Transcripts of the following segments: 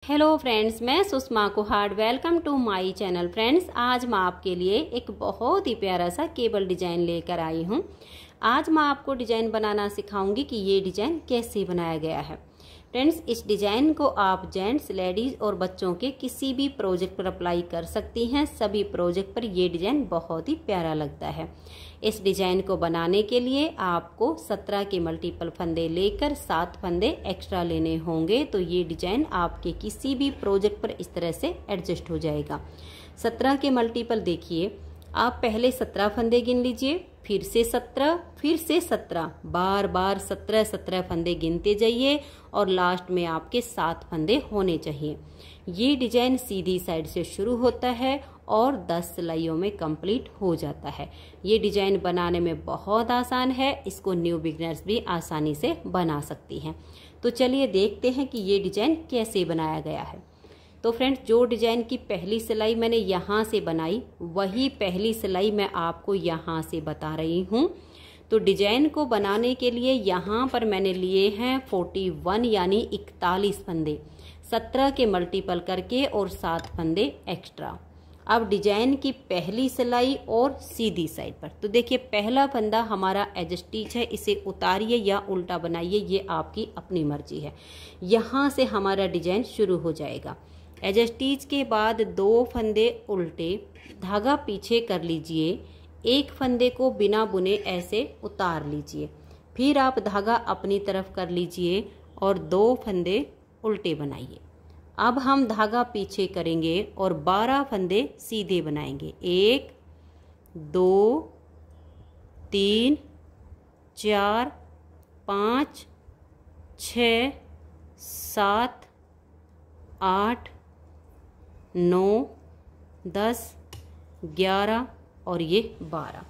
Hello friends, मैं Sushma Kuhad. Welcome to my channel. Friends, आज मैं आपके लिए एक बहुत ही प्यारा सा केबल डिजाइन लेकर आई हूँ। आज मैं आपको डिजाइन बनाना सिखाऊंगी कि ये डिजाइन कैसे बनाया गया है। फ्रेंड्स, इस डिजाइन को आप जेंट्स, लेडीज और बच्चों के किसी भी प्रोजेक्ट पर अप्लाई कर सकती हैं। सभी प्रोजेक्ट पर ये डिजाइन बहुत ही प्यारा लगता है। इस डिजाइन को बनाने के लिए आपको 17 के मल्टीपल फंदे लेकर 7 फंदे एक्स्ट्रा लेने होंगे, तो ये डिजाइन आपके किसी भी प्रोजेक्ट पर इस तरह से एडजस्ट हो जाएगा। 17 के मल्टीपल देखिए, आप पहले 17 फंदे गिन लीजिए, फिर से 17, फिर से 17, बार बार 17 फंदे गिनते जाइए और लास्ट में आपके 7 फंदे होने चाहिए। ये डिजाइन सीधी साइड से शुरू होता है और 10 सिलाइयों में कंप्लीट हो जाता है। ये डिजाइन बनाने में बहुत आसान है, इसको न्यू बिगिनर्स भी आसानी से बना सकती हैं। तो चलिए देखते हैं कि ये डिजाइन कैसे बनाया गया है। तो फ्रेंड्स, जो डिजाइन की पहली सिलाई मैंने यहाँ से बनाई, वही पहली सिलाई मैं आपको यहाँ से बता रही हूँ। तो डिजाइन को बनाने के लिए यहाँ पर मैंने लिए हैं 41 यानी 41 फंदे, 17 के मल्टीपल करके और 7 फंदे एक्स्ट्रा। अब डिजाइन की पहली सिलाई और सीधी साइड पर, तो देखिए पहला फंदा हमारा एज स्टिच है, इसे उतारिए या उल्टा बनाइए, ये आपकी अपनी मर्जी है। यहाँ से हमारा डिजाइन शुरू हो जाएगा। एज स्टिच के बाद 2 फंदे उल्टे, धागा पीछे कर लीजिए, एक फंदे को बिना बुने ऐसे उतार लीजिए, फिर आप धागा अपनी तरफ कर लीजिए और 2 फंदे उल्टे बनाइए। अब हम धागा पीछे करेंगे और 12 फंदे सीधे बनाएंगे। 1 2 3 4 5 6 7 8 9 10 11 और ये 12।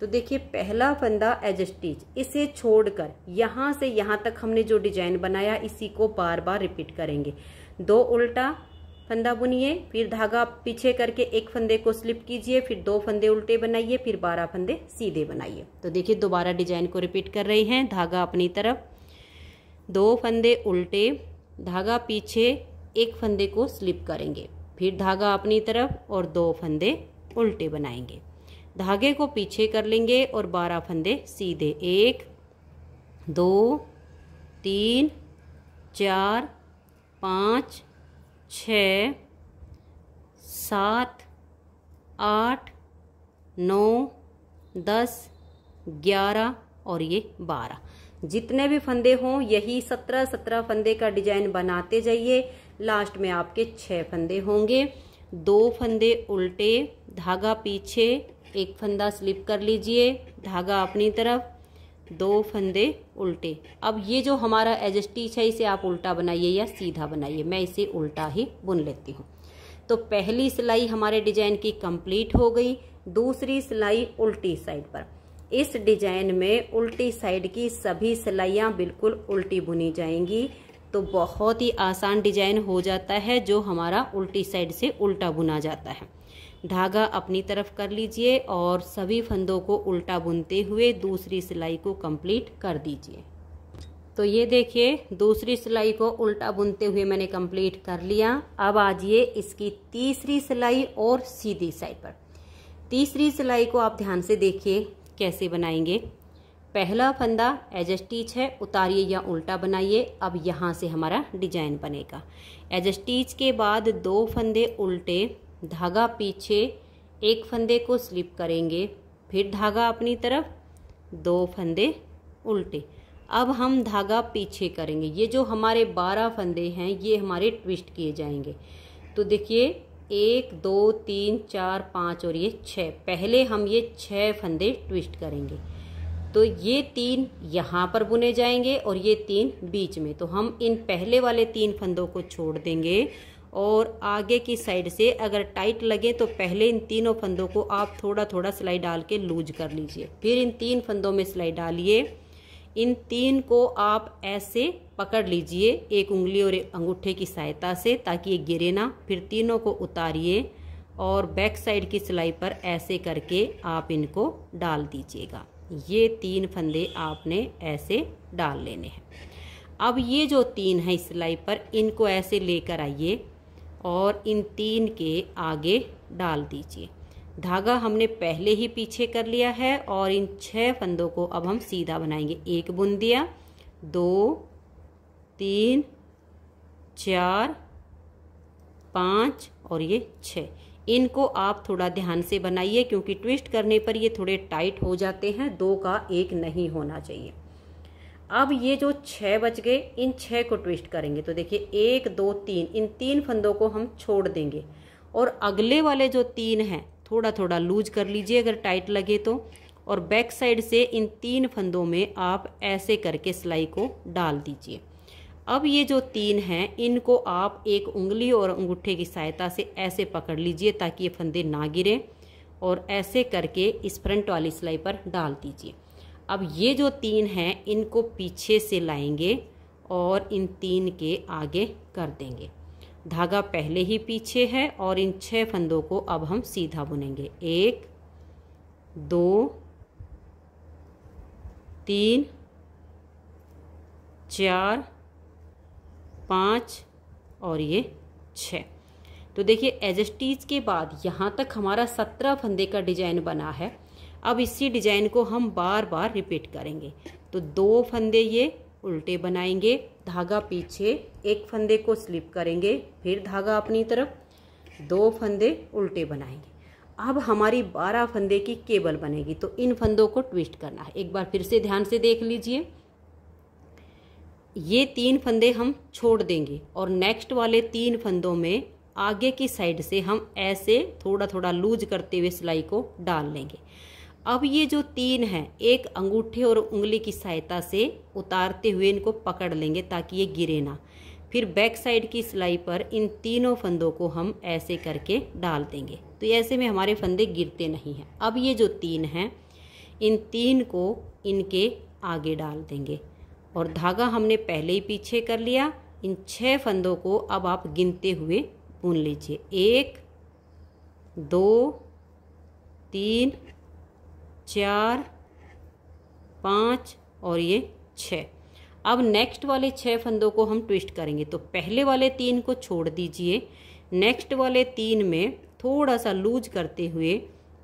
तो देखिए पहला फंदा एज स्टिच, इसे छोड़कर यहाँ से यहाँ तक हमने जो डिजाइन बनाया इसी को बार बार रिपीट करेंगे। 2 उल्टा फंदा बुनिए, फिर धागा पीछे करके एक फंदे को स्लिप कीजिए, फिर 2 फंदे उल्टे बनाइए, फिर 12 फंदे सीधे बनाइए। तो देखिए दोबारा डिजाइन को रिपीट कर रही हैं। धागा अपनी तरफ, 2 फंदे उल्टे, धागा पीछे, एक फंदे को स्लिप करेंगे, फिर धागा अपनी तरफ और 2 फंदे उल्टे बनाएंगे। धागे को पीछे कर लेंगे और 12 फंदे सीधे। 1 2 3 4 5 6 7 8 9 10 11 और ये 12। जितने भी फंदे हों यही 17 फंदे का डिजाइन बनाते जाइए। लास्ट में आपके 6 फंदे होंगे। 2 फंदे उल्टे, धागा पीछे, एक फंदा स्लिप कर लीजिए, धागा अपनी तरफ, 2 फंदे उल्टे। अब ये जो हमारा एज स्टिच है इसे आप उल्टा बनाइए या सीधा बनाइए, मैं इसे उल्टा ही बुन लेती हूँ। तो पहली सिलाई हमारे डिजाइन की कंप्लीट हो गई। दूसरी सिलाई उल्टी साइड पर। इस डिजाइन में उल्टी साइड की सभी सिलाइयाँ बिल्कुल उल्टी बुनी जाएंगी, तो बहुत ही आसान डिजाइन हो जाता है जो हमारा उल्टी साइड से उल्टा बुना जाता है। धागा अपनी तरफ कर लीजिए और सभी फंदों को उल्टा बुनते हुए दूसरी सिलाई को कंप्लीट कर दीजिए। तो ये देखिए दूसरी सिलाई को उल्टा बुनते हुए मैंने कंप्लीट कर लिया। अब आजिए इसकी तीसरी सिलाई और सीधी साइड पर। तीसरी सिलाई को आप ध्यान से देखिए कैसे बनाएंगे। पहला फंदा एज स्टिच है, उतारिए या उल्टा बनाइए। अब यहाँ से हमारा डिजाइन बनेगा। एज स्टिच के बाद 2 फंदे उल्टे, धागा पीछे, एक फंदे को स्लिप करेंगे, फिर धागा अपनी तरफ, 2 फंदे उल्टे। अब हम धागा पीछे करेंगे। ये जो हमारे 12 फंदे हैं ये हमारे ट्विस्ट किए जाएंगे। तो देखिए 1 2 3 4 5 और ये 6। पहले हम ये 6 फंदे ट्विस्ट करेंगे, तो ये 3 यहाँ पर बुने जाएंगे और ये 3 बीच में। तो हम इन पहले वाले 3 फंदों को छोड़ देंगे और आगे की साइड से अगर टाइट लगे तो पहले इन तीनों फंदों को आप थोड़ा थोड़ा सिलाई डाल के लूज कर लीजिए, फिर इन 3 फंदों में सिलाई डालिए। इन 3 को आप ऐसे पकड़ लीजिए एक उंगली और एक अंगूठे की सहायता से, ताकि ये गिरे ना। फिर तीनों को उतारिए और बैक साइड की सिलाई पर ऐसे करके आप इनको डाल दीजिएगा। ये 3 फंदे आपने ऐसे डाल लेने हैं। अब ये जो 3 है इस सिलाई पर, इनको ऐसे लेकर आइए और इन 3 के आगे डाल दीजिए। धागा हमने पहले ही पीछे कर लिया है और इन 6 फंदों को अब हम सीधा बनाएंगे। 1 बुन दिया, 2 3 4 5 और ये 6। इनको आप थोड़ा ध्यान से बनाइए क्योंकि ट्विस्ट करने पर ये थोड़े टाइट हो जाते हैं, 2 का 1 नहीं होना चाहिए। अब ये जो 6 बच गए, इन 6 को ट्विस्ट करेंगे। तो देखिए 1 2 3, इन 3 फंदों को हम छोड़ देंगे और अगले वाले जो 3 हैं थोड़ा थोड़ा लूज कर लीजिए अगर टाइट लगे तो, और बैक साइड से इन 3 फंदों में आप ऐसे करके सिलाई को डाल दीजिए। अब ये जो 3 हैं इनको आप एक उंगली और अंगूठे की सहायता से ऐसे पकड़ लीजिए ताकि ये फंदे ना गिरे, और ऐसे करके इस फ्रंट वाली सिलाई पर डाल दीजिए। अब ये जो 3 हैं इनको पीछे से लाएंगे और इन 3 के आगे कर देंगे। धागा पहले ही पीछे है और इन 6 फंदों को अब हम सीधा बुनेंगे। 1 2 3 4 5 और ये 6। तो देखिए एज स्टिच के बाद यहाँ तक हमारा 17 फंदे का डिजाइन बना है। अब इसी डिजाइन को हम बार बार रिपीट करेंगे। तो 2 फंदे ये उल्टे बनाएंगे, धागा पीछे, 1 फंदे को स्लिप करेंगे, फिर धागा अपनी तरफ, 2 फंदे उल्टे बनाएंगे। अब हमारी 12 फंदे की केबल बनेगी। तो इन फंदों को ट्विस्ट करना है। एक बार फिर से ध्यान से देख लीजिए। ये 3 फंदे हम छोड़ देंगे और नेक्स्ट वाले 3 फंदों में आगे की साइड से हम ऐसे थोड़ा थोड़ा लूज करते हुए सिलाई को डाल लेंगे। अब ये जो 3 हैं एक अंगूठे और उंगली की सहायता से उतारते हुए इनको पकड़ लेंगे ताकि ये गिरे ना। फिर बैक साइड की सिलाई पर इन तीनों फंदों को हम ऐसे करके डाल देंगे। तो ऐसे में हमारे फंदे गिरते नहीं हैं। अब ये जो 3 हैं इन 3 को इनके आगे डाल देंगे और धागा हमने पहले ही पीछे कर लिया। इन 6 फंदों को अब आप गिनते हुए बुन लीजिए। 1 2 3 4 5 और ये 6। अब नेक्स्ट वाले 6 फंदों को हम ट्विस्ट करेंगे। तो पहले वाले 3 को छोड़ दीजिए, नेक्स्ट वाले 3 में थोड़ा सा लूज करते हुए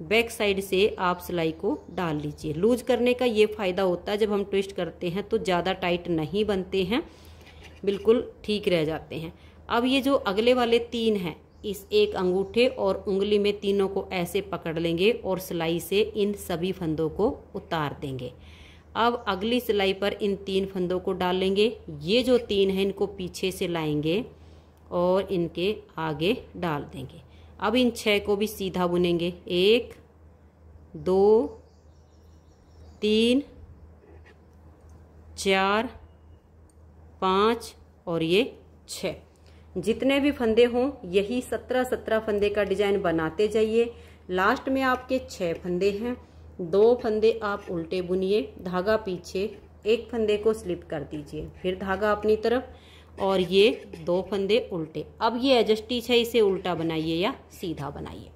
बैक साइड से आप सिलाई को डाल लीजिए। लूज करने का ये फ़ायदा होता है, जब हम ट्विस्ट करते हैं तो ज़्यादा टाइट नहीं बनते हैं, बिल्कुल ठीक रह जाते हैं। अब ये जो अगले वाले 3 हैं इस एक अंगूठे और उंगली में तीनों को ऐसे पकड़ लेंगे और सिलाई से इन सभी फंदों को उतार देंगे। अब अगली सिलाई पर इन 3 फंदों को डालेंगे। ये जो 3 हैं इनको पीछे से लाएंगे और इनके आगे डाल देंगे। अब इन 6 को भी सीधा बुनेंगे। 1 2 3 4 5 और ये 6। जितने भी फंदे हों यही 17 फंदे का डिजाइन बनाते जाइए। लास्ट में आपके 6 फंदे हैं, 2 फंदे आप उल्टे बुनिए, धागा पीछे, 1 फंदे को स्लिप कर दीजिए, फिर धागा अपनी तरफ और ये 2 फंदे उल्टे। अब ये एज स्टिच है, इसे उल्टा बनाइए या सीधा बनाइए।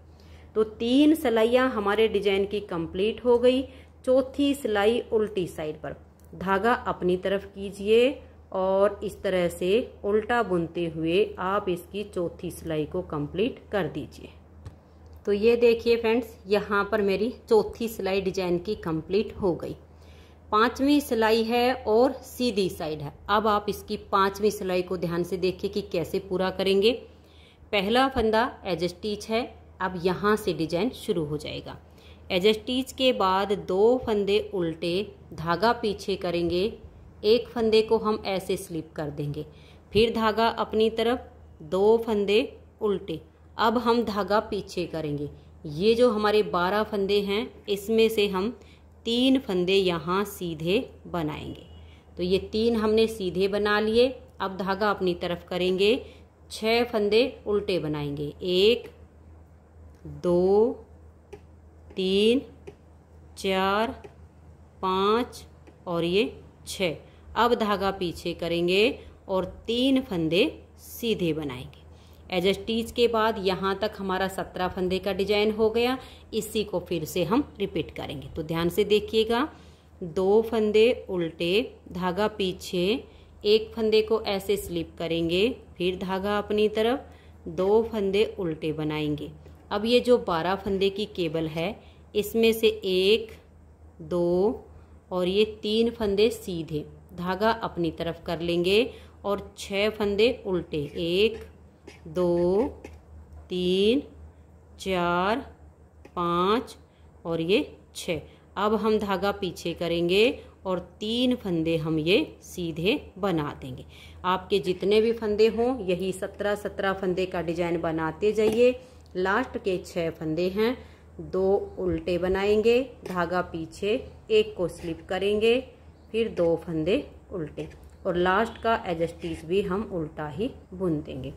तो 3 सिलाइयाँ हमारे डिजाइन की कंप्लीट हो गई। चौथी सिलाई उल्टी साइड पर धागा अपनी तरफ कीजिए और इस तरह से उल्टा बुनते हुए आप इसकी चौथी सिलाई को कंप्लीट कर दीजिए। तो ये देखिए फ्रेंड्स, यहाँ पर मेरी चौथी सिलाई डिजाइन की कंप्लीट हो गई। 5वीं सिलाई है और सीधी साइड है। अब आप इसकी 5वीं सिलाई को ध्यान से देखिए कि कैसे पूरा करेंगे। पहला फंदा एज स्टिच है, अब यहाँ से डिजाइन शुरू हो जाएगा। एज स्टिच के बाद 2 फंदे उल्टे, धागा पीछे करेंगे, 1 फंदे को हम ऐसे स्लिप कर देंगे, फिर धागा अपनी तरफ, 2 फंदे उल्टे। अब हम धागा पीछे करेंगे। ये जो हमारे 12 फंदे हैं इसमें से हम 3 फंदे यहाँ सीधे बनाएंगे। तो ये 3 हमने सीधे बना लिए। अब धागा अपनी तरफ करेंगे, 6 फंदे उल्टे बनाएंगे। 1 2 3 4 5 और ये 6। अब धागा पीछे करेंगे और 3 फंदे सीधे बनाएंगे। एज स्टिच के बाद यहाँ तक हमारा 17 फंदे का डिजाइन हो गया। इसी को फिर से हम रिपीट करेंगे। तो ध्यान से देखिएगा, 2 फंदे उल्टे, धागा पीछे, एक फंदे को ऐसे स्लिप करेंगे, फिर धागा अपनी तरफ, 2 फंदे उल्टे बनाएंगे। अब ये जो 12 फंदे की केबल है, इसमें से 1, 2 और ये 3 फंदे सीधे धागा अपनी तरफ कर लेंगे और 6 फंदे उल्टे, 1, 2, 3, 4, 5 और ये 6। अब हम धागा पीछे करेंगे और 3 फंदे हम ये सीधे बना देंगे। आपके जितने भी फंदे हों यही 17 फंदे का डिजाइन बनाते जाइए। लास्ट के 6 फंदे हैं, 2 उल्टे बनाएंगे, धागा पीछे, 1 को स्लिप करेंगे, फिर 2 फंदे उल्टे और लास्ट का एज स्टिच भी हम उल्टा ही बुन देंगे।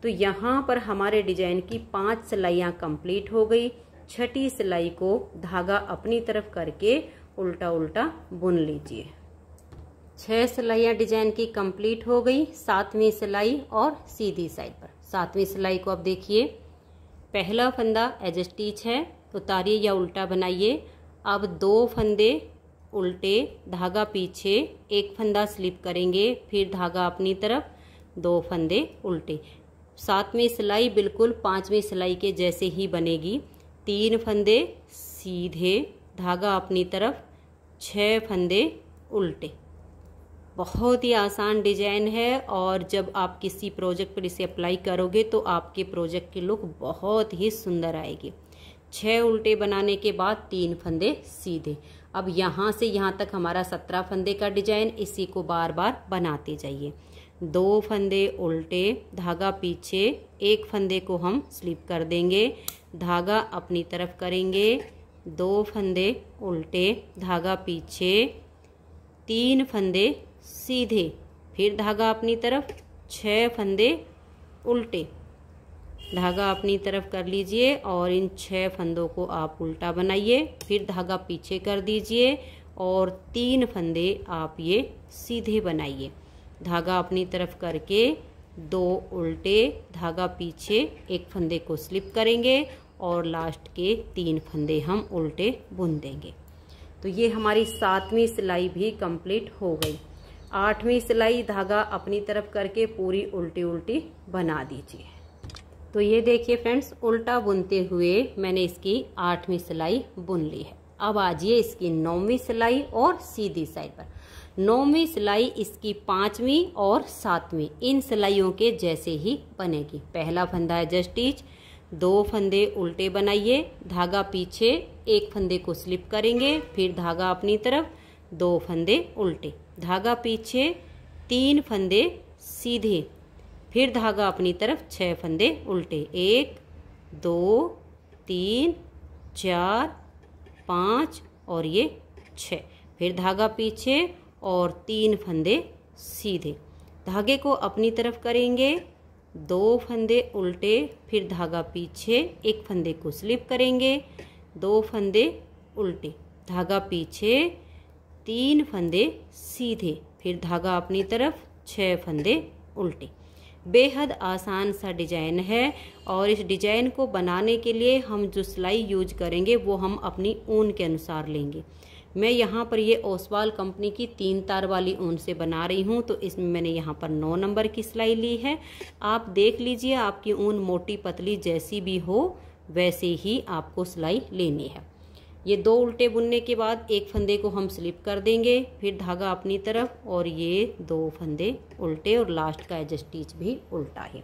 तो यहाँ पर हमारे डिजाइन की 5 सिलाइयाँ कंप्लीट हो गई। छठी सिलाई को धागा अपनी तरफ करके उल्टा उल्टा बुन लीजिए। 6 सिलाइयाँ डिजाइन की कंप्लीट हो गई। 7वीं सिलाई और सीधी साइड पर 7वीं सिलाई को अब देखिए, पहला फंदा एज स्टिच है, उतारिए या उल्टा बनाइए। अब 2 फंदे उल्टे, धागा पीछे, 1 फंदा स्लिप करेंगे, फिर धागा अपनी तरफ, 2 फंदे उल्टे। 7वीं सिलाई बिल्कुल 5वीं सिलाई के जैसे ही बनेगी। 3 फंदे सीधे, धागा अपनी तरफ, 6 फंदे उल्टे। बहुत ही आसान डिजाइन है और जब आप किसी प्रोजेक्ट पर इसे अप्लाई करोगे तो आपके प्रोजेक्ट की लुक बहुत ही सुंदर आएगी। 6 उल्टे बनाने के बाद 3 फंदे सीधे। अब यहाँ से यहाँ तक हमारा 17 फंदे का डिजाइन, इसी को बार बार बनाते जाइए। 2 फंदे उल्टे, धागा पीछे, 1 फंदे को हम स्लिप कर देंगे, धागा अपनी तरफ करेंगे, 2 फंदे उल्टे, धागा पीछे, 3 फंदे सीधे, फिर धागा अपनी तरफ, 6 फंदे उल्टे, धागा अपनी तरफ कर लीजिए और इन 6 फंदों को आप उल्टा बनाइए, फिर धागा पीछे कर दीजिए और 3 फंदे आप ये सीधे बनाइए। धागा अपनी तरफ करके 2 उल्टे, धागा पीछे, 1 फंदे को स्लिप करेंगे और लास्ट के 3 फंदे हम उल्टे बुन देंगे। तो ये हमारी 7वीं सिलाई भी कंप्लीट हो गई। 8वीं सिलाई धागा अपनी तरफ करके पूरी उल्टी उल्टी बना दीजिए। तो ये देखिए फ्रेंड्स, उल्टा बुनते हुए मैंने इसकी 8वीं सिलाई बुन ली है। अब आजिए इसकी 9वीं सिलाई और सीधी साइड पर। 9वीं सिलाई इसकी 5वीं और 7वीं इन सिलाइयों के जैसे ही बनेगी। पहला फंदा है जस्ट स्टिच, 2 फंदे उल्टे बनाइए, धागा पीछे, 1 फंदे को स्लिप करेंगे, फिर धागा अपनी तरफ, 2 फंदे उल्टे, धागा पीछे, 3 फंदे सीधे, फिर धागा अपनी तरफ, 6 फंदे उल्टे, 1, 2, 3, 4, 5 और ये 6, फिर धागा पीछे और 3 फंदे सीधे, धागे को अपनी तरफ करेंगे, 2 फंदे उल्टे, फिर धागा पीछे, 1 फंदे को स्लिप करेंगे, 2 फंदे उल्टे, धागा पीछे, 3 फंदे सीधे, फिर धागा अपनी तरफ, 6 फंदे उल्टे। बेहद आसान सा डिजाइन है और इस डिजाइन को बनाने के लिए हम जो सिलाई यूज करेंगे वो हम अपनी ऊन के अनुसार लेंगे। मैं यहाँ पर ये ओसवाल कंपनी की 3 तार वाली ऊन से बना रही हूँ, तो इसमें मैंने यहाँ पर 9 नंबर की सिलाई ली है। आप देख लीजिए, आपकी ऊन मोटी पतली जैसी भी हो वैसे ही आपको सिलाई लेनी है। ये 2 उल्टे बुनने के बाद 1 फंदे को हम स्लिप कर देंगे, फिर धागा अपनी तरफ और ये 2 फंदे उल्टे और लास्ट का एज स्टिच भी उल्टा है।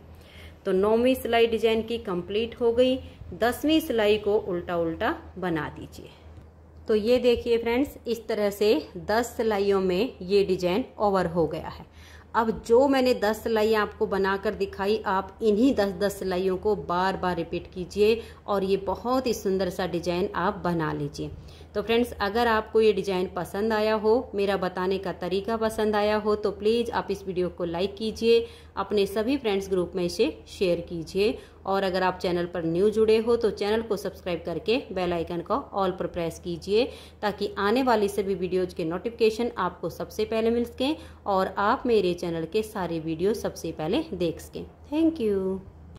तो 9वीं सिलाई डिजाइन की कंप्लीट हो गई। 10वीं सिलाई को उल्टा उल्टा बना दीजिए। तो ये देखिए फ्रेंड्स, इस तरह से 10 सिलाइयों में ये डिजाइन ओवर हो गया है। अब जो मैंने 10 सिलाइयाँ आपको बनाकर दिखाई, आप इन्हीं 10-10 सिलाइयों को बार बार रिपीट कीजिए और ये बहुत ही सुंदर सा डिजाइन आप बना लीजिए। तो फ्रेंड्स, अगर आपको ये डिजाइन पसंद आया हो, मेरा बताने का तरीका पसंद आया हो, तो प्लीज़ आप इस वीडियो को लाइक कीजिए, अपने सभी फ्रेंड्स ग्रुप में इसे शेयर कीजिए और अगर आप चैनल पर न्यू जुड़े हो तो चैनल को सब्सक्राइब करके बेल आइकन को ऑल पर प्रेस कीजिए ताकि आने वाली सभी वीडियोज के नोटिफिकेशन आपको सबसे पहले मिल सकें और आप मेरे चैनल के सारे वीडियो सबसे पहले देख सकें। Thank you.